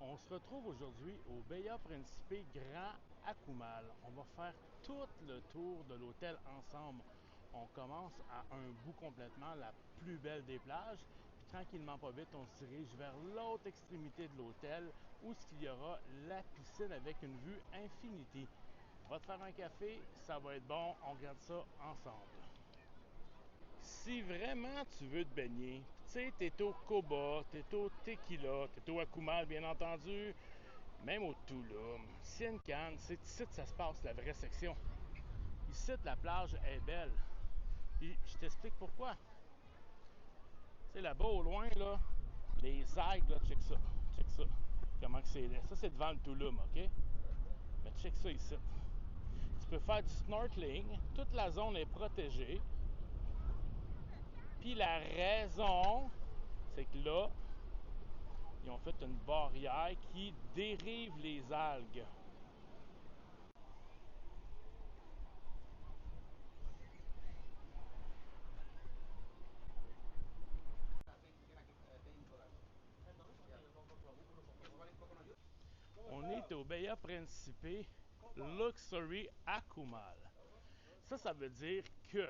On se retrouve aujourd'hui au Bahia Principe Grand Akumal. On va faire tout le tour de l'hôtel ensemble. On commence à un bout complètement, la plus belle des plages. Puis tranquillement, pas vite, on se dirige vers l'autre extrémité de l'hôtel où il y aura la piscine avec une vue infinity. Va te faire un café, ça va être bon, on regarde ça ensemble. Si vraiment tu veux te baigner, tu sais, t'es au Coba, t'es au Tequila, t'es au Akumal bien entendu, même au Tulum, Sienkan, c'est ici que ça se passe, la vraie section. Ici, la plage est belle. Puis je t'explique pourquoi. Tu sais, là-bas au loin, là, les algues, là, check ça. Comment que c'est laid. Ça, c'est devant le Tulum, OK? Mais check ça ici. Tu peux faire du snorkeling, toute la zone est protégée. Puis la raison, c'est que là, ils ont fait une barrière qui dérive les algues. On est au Bahia Principe Luxury Akumal. Ça veut dire que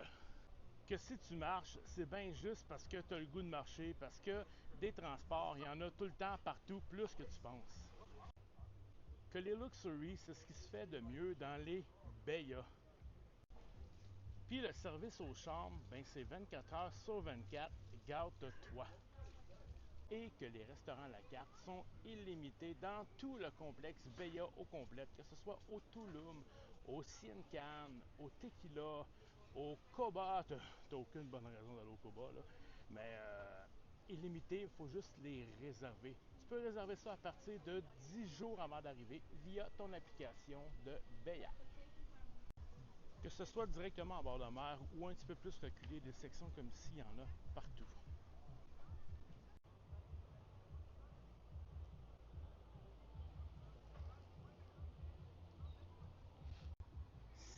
si tu marches, c'est bien juste parce que tu as le goût de marcher, parce que des transports, il y en a tout le temps, partout, plus que tu penses. Que les luxury, c'est ce qui se fait de mieux dans les Bahia. Puis le service aux chambres, ben c'est 24 heures sur 24, gâte-toi. Et que les restaurants à la carte sont illimités dans tout le complexe Bahia au complet, que ce soit au Tulum, au Sienkan, au Tequila, au Coba. T'as aucune bonne raison d'aller au Coba, là. Mais illimité, il faut juste les réserver. Tu peux réserver ça à partir de 10 jours avant d'arriver via ton application de Bahia. Que ce soit directement à bord de mer ou un petit peu plus reculé, des sections comme ici, il y en a partout.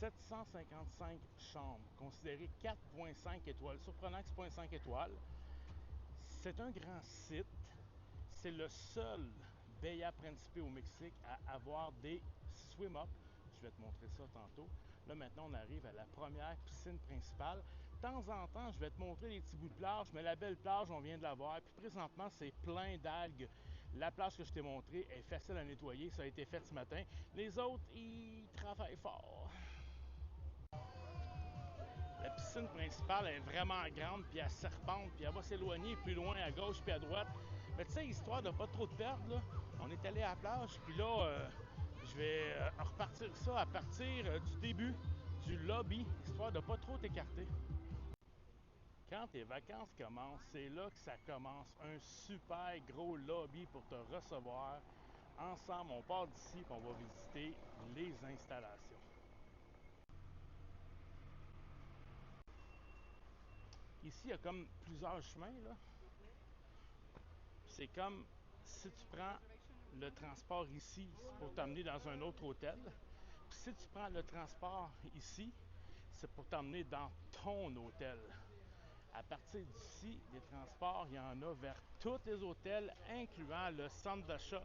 « 755 chambres, considérées 4,5 étoiles. Surprenant que ce n'est pas 5 étoiles. C'est un grand site. C'est le seul Bahia Principe au Mexique à avoir des swim-up. Je vais te montrer ça tantôt. Là, maintenant, on arrive à la première piscine principale. De temps en temps, je vais te montrer les petits bouts de plage, mais la belle plage, on vient de la voir. Puis présentement, c'est plein d'algues. La plage que je t'ai montrée est facile à nettoyer. Ça a été fait ce matin. Les autres, ils travaillent fort. La piscine principale est vraiment grande, puis elle serpente, puis elle va s'éloigner plus loin à gauche puis à droite. Mais tu sais, histoire de pas trop te perdre, là, on est allé à la plage, puis là, je vais repartir ça à partir du début du lobby, histoire de pas trop t'écarter. Quand tes vacances commencent, c'est là que ça commence. Un super gros lobby pour te recevoir. Ensemble, on part d'ici, puis on va visiter les installations. Ici, il y a comme plusieurs chemins, là. C'est comme si tu prends le transport ici, c'est pour t'emmener dans un autre hôtel. Puis si tu prends le transport ici, c'est pour t'emmener dans ton hôtel. À partir d'ici, les transports, il y en a vers tous les hôtels, incluant le centre d'achat.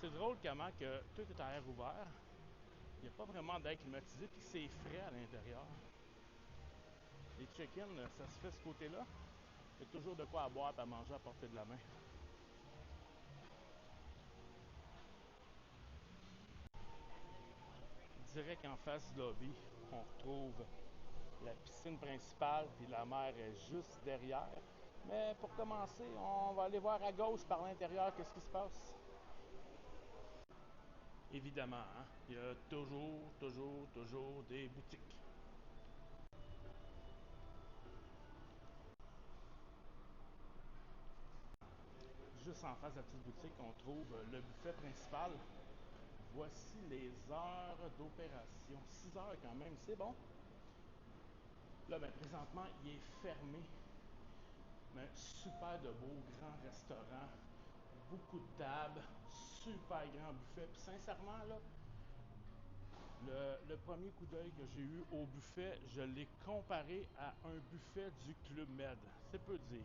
C'est drôle comment que tout est à air ouvert. Il n'y a pas vraiment d'air climatisé, puis c'est frais à l'intérieur. Les check-in, ça se fait de ce côté-là. Il y a toujours de quoi à boire et à manger à portée de la main. Direct en face du lobby, on retrouve la piscine principale, puis la mer est juste derrière. Mais pour commencer, on va aller voir à gauche par l'intérieur qu'est-ce qui se passe. Évidemment, hein, il y a toujours des boutiques. Juste en face de la petite boutique, on trouve le buffet principal. Voici les heures d'opération. 6 heures quand même, c'est bon. Là, ben, présentement, il est fermé. Mais super de beau grand restaurant. Beaucoup de tables. Super grand buffet. Puis sincèrement, là, le premier coup d'œil que j'ai eu au buffet, je l'ai comparé à un buffet du Club Med. C'est peu dire.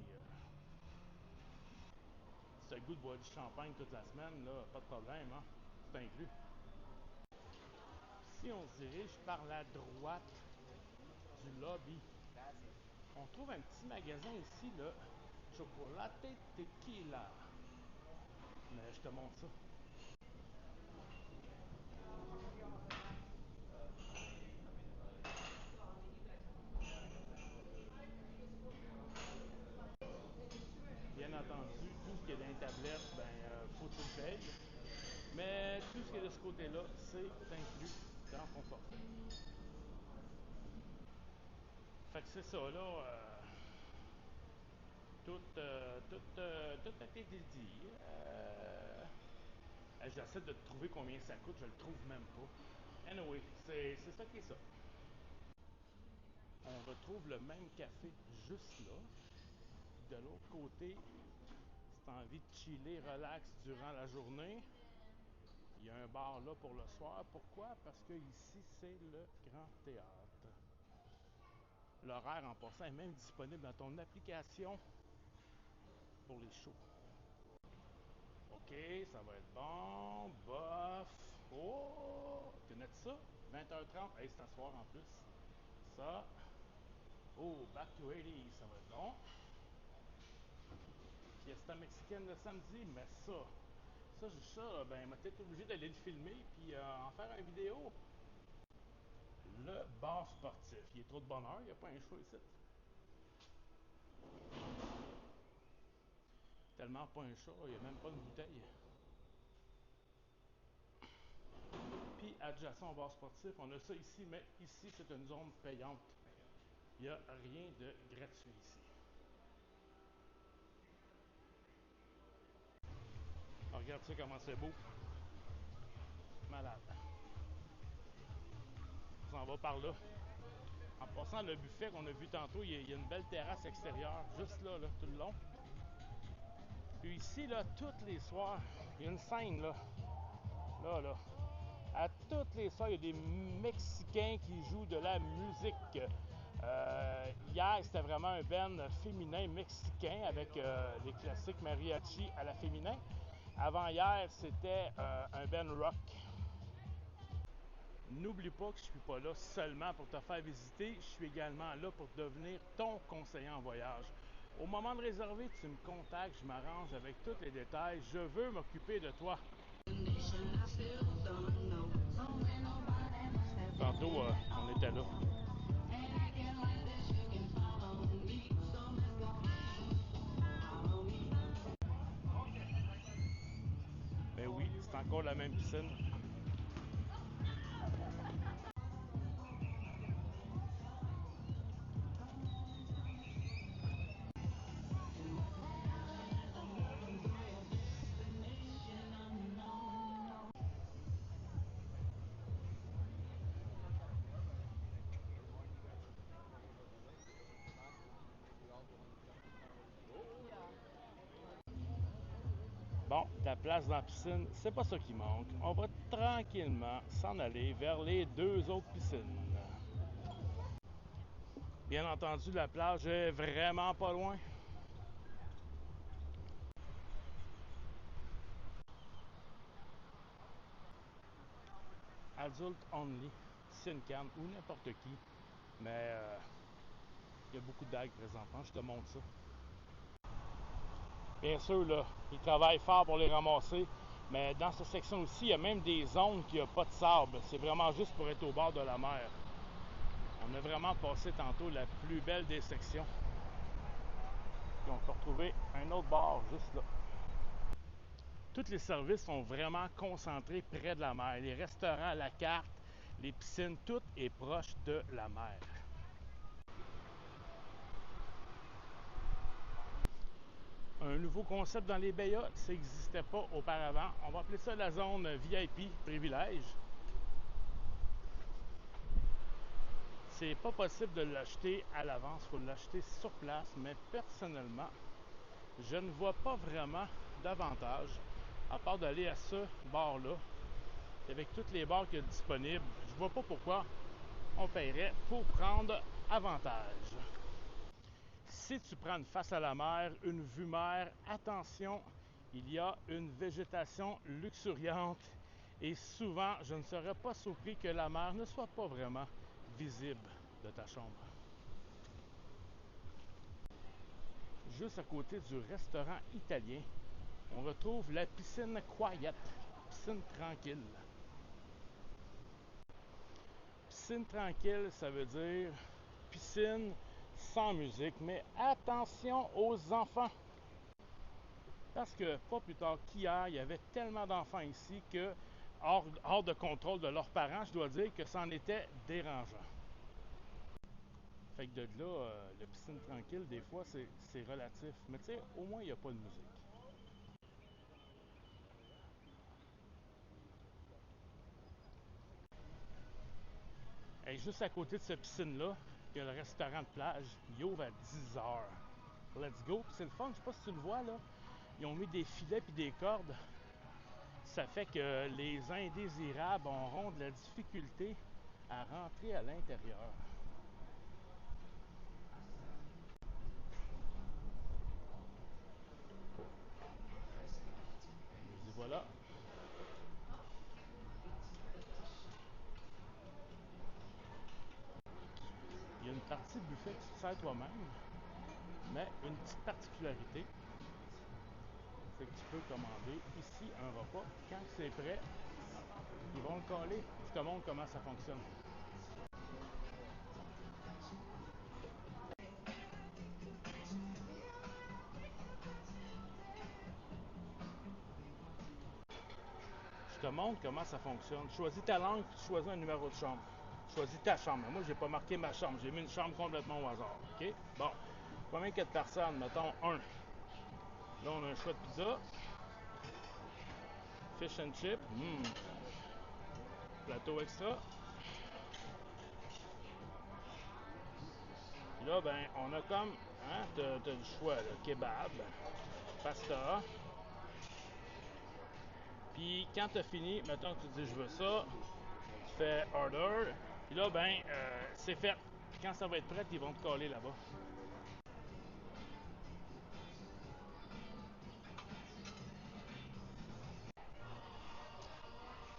Ce le goût de boire du champagne toute la semaine, là, pas de problème, hein? C'est inclus. Si on se dirige par la droite du lobby, on trouve un petit magasin ici, là, Chocolate Tequila. Mais je te montre ça. Bien entendu, tout ce qui est dans les tablettes, faut que tu le payes. Mais tout ce qui est de ce côté-là, c'est inclus dans ton forfait. Fait que c'est ça, là. Tout a été dit. J'essaie de trouver combien ça coûte, je le trouve même pas. Anyway, c'est ça qui est ça. On retrouve le même café juste là. De l'autre côté, si tu as envie de chiller, relax durant la journée, il y a un bar là pour le soir. Pourquoi? Parce que ici, c'est le Grand Théâtre. L'horaire en passant est même disponible dans ton application pour les shows. OK, ça va être bon. Bof. Oh! Tu notes ça? 20h30. Hey, c'est à soir en plus. Ça. Oh, Back to 80, ça va être bon. Fiesta mexicaine le samedi, mais ça, ben, m'a peut-être obligé d'aller le filmer puis en faire une vidéo. Le bar sportif. Il est trop de bonheur, il n'y a pas un choix ici. Tellement pas un chat, il n'y a même pas une bouteille. Puis adjacent au bar sportif, on a ça ici, mais ici c'est une zone payante. Il n'y a rien de gratuit ici. Alors, regarde ça comment c'est beau. Malade. On s'en va par là. En passant, le buffet qu'on a vu tantôt, il y a une belle terrasse extérieure, juste là, tout le long. Puis ici, là, tous les soirs, il y a une scène, là. Là. À tous les soirs, il y a des Mexicains qui jouent de la musique. Hier, c'était vraiment un band féminin mexicain avec les classiques mariachi à la féminin. Avant-hier, c'était un band rock. N'oublie pas que je ne suis pas là seulement pour te faire visiter, je suis également là pour devenir ton conseiller en voyage. Au moment de réserver, tu me contactes, je m'arrange avec tous les détails, je veux m'occuper de toi. Tantôt, on était là. Ben oui, c'est encore la même piscine. Bon, ta place dans la piscine, c'est pas ça qui manque. On va tranquillement s'en aller vers les deux autres piscines. Bien entendu, la plage est vraiment pas loin. Adult only, c'est une canne ou n'importe qui. Mais il y a beaucoup d'algues présentement, je te montre ça. Bien sûr, là, ils travaillent fort pour les ramasser. Mais dans cette section aussi, il y a même des zones qui n'ont pas de sable. C'est vraiment juste pour être au bord de la mer. On a vraiment passé tantôt la plus belle des sections. Puis on peut retrouver un autre bar juste là. Tous les services sont vraiment concentrés près de la mer. Les restaurants à la carte, les piscines, tout est proche de la mer. Un nouveau concept dans les Bayas, ça n'existait pas auparavant. On va appeler ça la zone VIP, privilège. C'est pas possible de l'acheter à l'avance, il faut l'acheter sur place, mais personnellement, je ne vois pas vraiment d'avantage, à part d'aller à ce bar-là, avec toutes les bars qu'il y a disponibles. Je vois pas pourquoi on paierait pour prendre avantage. Si tu prends une face à la mer, une vue mer, attention, il y a une végétation luxuriante et souvent, je ne serais pas surpris que la mer ne soit pas vraiment visible de ta chambre. Juste à côté du restaurant italien, on retrouve la piscine Quiet, piscine tranquille. Piscine tranquille, ça veut dire piscine sans musique, mais attention aux enfants. Parce que pas plus tard qu'hier, il y avait tellement d'enfants ici que, hors de contrôle de leurs parents, je dois dire que c'en était dérangeant. Fait que de là, la piscine tranquille, des fois, c'est relatif. Mais tu sais, au moins, il n'y a pas de musique. Et juste à côté de cette piscine-là, il y a le restaurant de plage. Il ouvre à 10 heures. Let's go. Puis c'est le fun, je sais pas si tu le vois là. Ils ont mis des filets puis des cordes. Ça fait que les indésirables auront de la difficulté à rentrer à l'intérieur. Et voilà. Il y a une partie buffet que tu te sers toi-même, mais une petite particularité, c'est que tu peux commander ici un repas. Quand c'est prêt, ils vont le coller. Je te montre comment ça fonctionne. Je te montre comment ça fonctionne. Choisis ta langue puis tu choisis un numéro de chambre. Choisis ta chambre. Moi, j'ai pas marqué ma chambre. J'ai mis une chambre complètement au hasard. OK? Bon. Combien qu'il y a de personnes? Mettons un. Là, on a un choix de pizza. Fish and chip. Plateau extra. Puis là, ben, on a comme, hein, t'as le choix, là, kebab, pasta. Puis quand t'as fini, mettons que tu dis je veux ça, tu fais order. Puis là, ben, c'est fait. Puis quand ça va être prêt, ils vont te coller là-bas.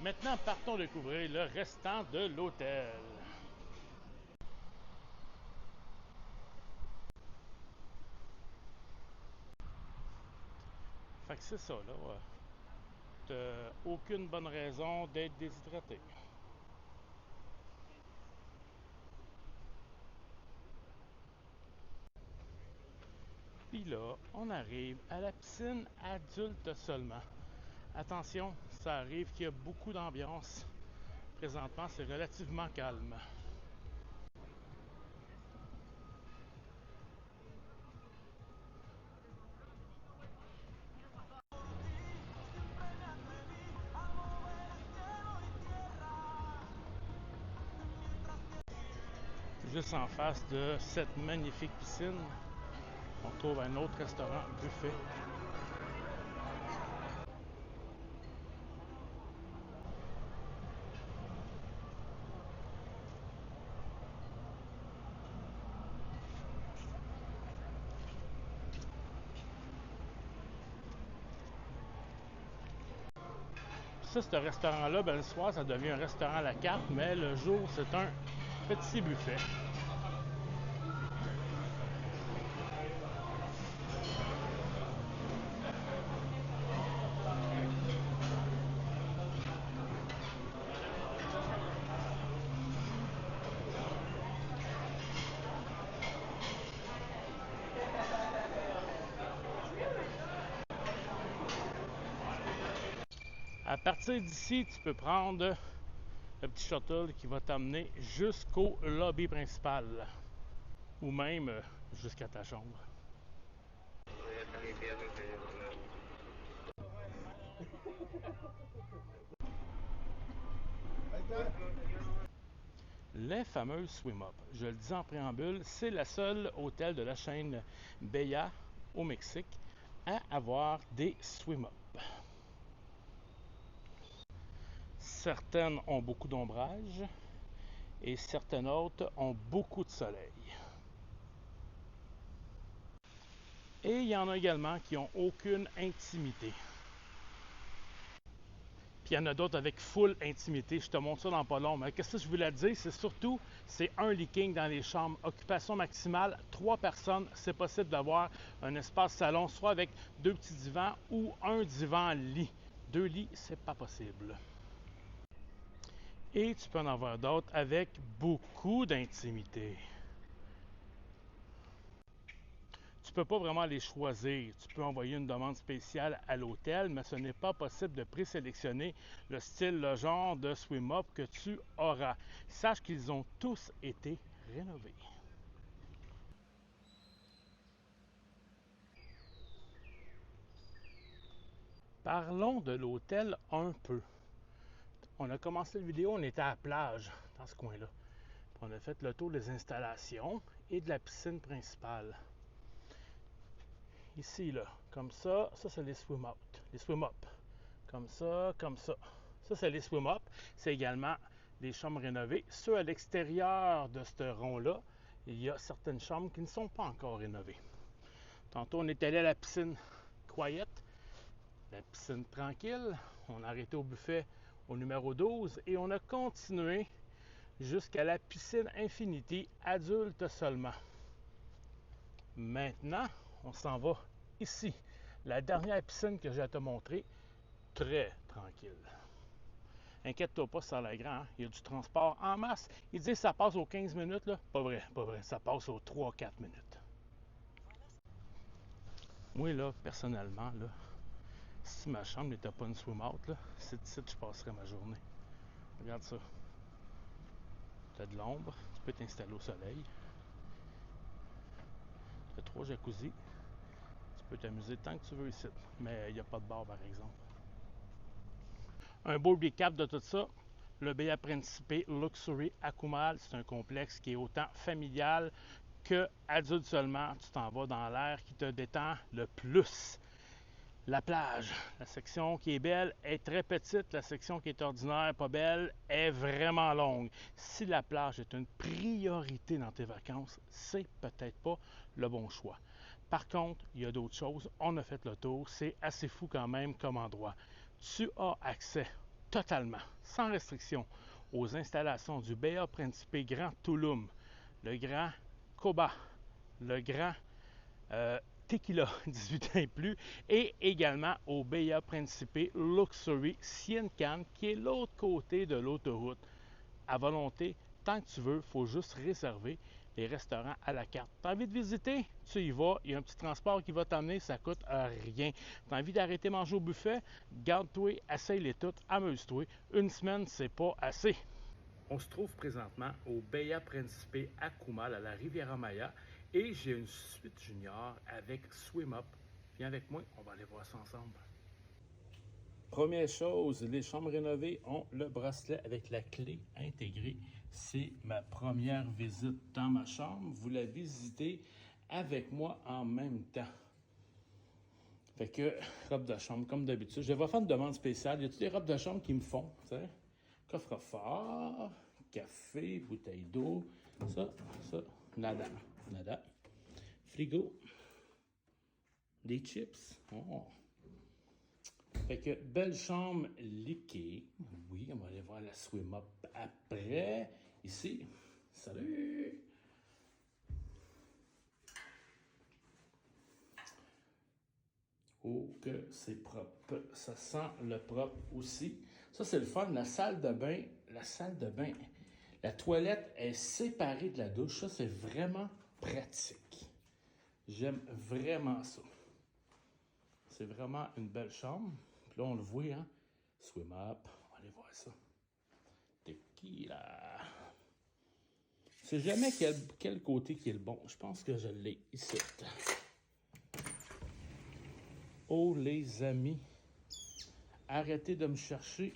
Maintenant, partons découvrir le restant de l'hôtel. Fait que c'est ça, là. T'as aucune bonne raison d'être déshydraté. Puis là, on arrive à la piscine adulte seulement. Attention, ça arrive qu'il y a beaucoup d'ambiance. Présentement, c'est relativement calme. Juste en face de cette magnifique piscine, on trouve un autre restaurant buffet. Ça, ce restaurant-là, ben, le soir, ça devient un restaurant à la carte, mais le jour, c'est un petit buffet. À partir d'ici, tu peux prendre le petit shuttle qui va t'amener jusqu'au lobby principal ou même jusqu'à ta chambre. Les fameuses swim-up. Je le dis en préambule, c'est le seul hôtel de la chaîne Beya au Mexique à avoir des swim-up. Certaines ont beaucoup d'ombrage et certaines autres ont beaucoup de soleil. Et il y en a également qui n'ont aucune intimité. Puis il y en a d'autres avec full intimité. Je te montre ça dans pas long. Mais qu'est-ce que je voulais te dire? C'est surtout, c'est un leaking dans les chambres. Occupation maximale, 3 personnes. C'est possible d'avoir un espace salon, soit avec 2 petits divans ou un divan-lit. 2 lits, c'est pas possible. Et tu peux en avoir d'autres avec beaucoup d'intimité. Tu ne peux pas vraiment les choisir. Tu peux envoyer une demande spéciale à l'hôtel, mais ce n'est pas possible de présélectionner le style, le genre de swim-up que tu auras. Sache qu'ils ont tous été rénovés. Parlons de l'hôtel un peu. On a commencé la vidéo, on était à la plage, dans ce coin-là. On a fait le tour des installations et de la piscine principale. Ici, là, comme ça c'est les swim-out, les swim-up. Comme ça, comme ça. Ça, c'est les swim-up. C'est également les chambres rénovées. Ceux à l'extérieur de ce rond-là, il y a certaines chambres qui ne sont pas encore rénovées. Tantôt, on est allé à la piscine Quiet, la piscine tranquille. On a arrêté au buffet au numéro 12 et on a continué jusqu'à la piscine Infinity, adulte seulement. Maintenant, on s'en va ici. La dernière piscine que j'ai à te montrer, très tranquille. Inquiète-toi pas, ça a l'air grand. Hein? Il y a du transport en masse. Ils disent que ça passe aux 15 minutes. Là. Pas vrai, pas vrai. Ça passe aux 3-4 minutes. Moi, là, personnellement, là, si ma chambre n'était pas une swim-out, c'est ici que je passerais ma journée. Regarde ça. Tu as de l'ombre. Tu peux t'installer au soleil. Tu as 3 jacuzzi. Tu peux t'amuser tant que tu veux ici. Mais il n'y a pas de bar, par exemple. Un beau recap de tout ça. Le Beya Principe Luxury à Kumal, c'est un complexe qui est autant familial que adulte seulement. Tu t'en vas dans l'air qui te détend le plus. La plage, la section qui est belle est très petite, la section qui est ordinaire, pas belle, est vraiment longue. Si la plage est une priorité dans tes vacances, c'est peut-être pas le bon choix. Par contre, il y a d'autres choses. On a fait le tour. C'est assez fou quand même comme endroit. Tu as accès totalement, sans restriction, aux installations du Beya Principe Grand Tulum, le Grand Coba, le Grand Tequila 18 ans et plus, et également au Beya Principe Luxury Cien Can, qui est l'autre côté de l'autoroute. À volonté, tant que tu veux, il faut juste réserver les restaurants à la carte. Tu as envie de visiter? Tu y vas. Il y a un petit transport qui va t'emmener, ça coûte rien. Tu as envie d'arrêter manger au buffet? Garde-toi, essaye-les toutes, amuse-toi. Une semaine, c'est pas assez. On se trouve présentement au Beya Principe à Kumal, à la Riviera Maya, et j'ai une suite junior avec Swim Up. Viens avec moi, on va aller voir ça ensemble. Première chose, les chambres rénovées ont le bracelet avec la clé intégrée. C'est ma première visite dans ma chambre. Vous la visitez avec moi en même temps. Fait que, robe de chambre, comme d'habitude. Je vais faire une demande spéciale. Y a-t-il des robes de chambre qui me font, tu sais? Coffre-fort, café, bouteille d'eau, ça, nada, nada. Frigo, des chips. Oh. Fait que belle chambre liquée. Oui, on va aller voir la swim up après. Ici, salut! Oh, que c'est propre. Ça sent le propre aussi. Ça, c'est le fun. La salle de bain, la toilette est séparée de la douche. Ça, c'est vraiment pratique. J'aime vraiment ça. C'est vraiment une belle chambre. Puis là, on le voit, hein? Swim up. On va aller voir ça. Tequila. Je sais jamais quel côté qui est le bon. Je pense que je l'ai ici. Oh, les amis. Arrêtez de me chercher.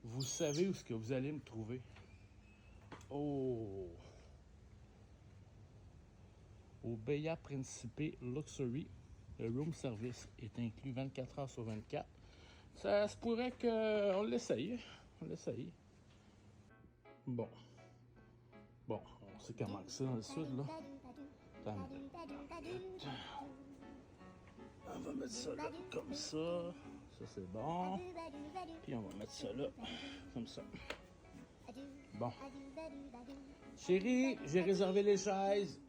Vous savez où est-ce que vous allez me trouver. Oh! Au Beya Principe Luxury, le room service est inclus 24 heures sur 24. Ça se pourrait qu'on l'essaye. On l'essaye. Bon. Bon, on sait comment que c'est dans le sud, là. On va mettre ça là, comme ça. Ça, c'est bon. Puis on va mettre ça là, comme ça. Bon. Chérie, j'ai réservé les chaises.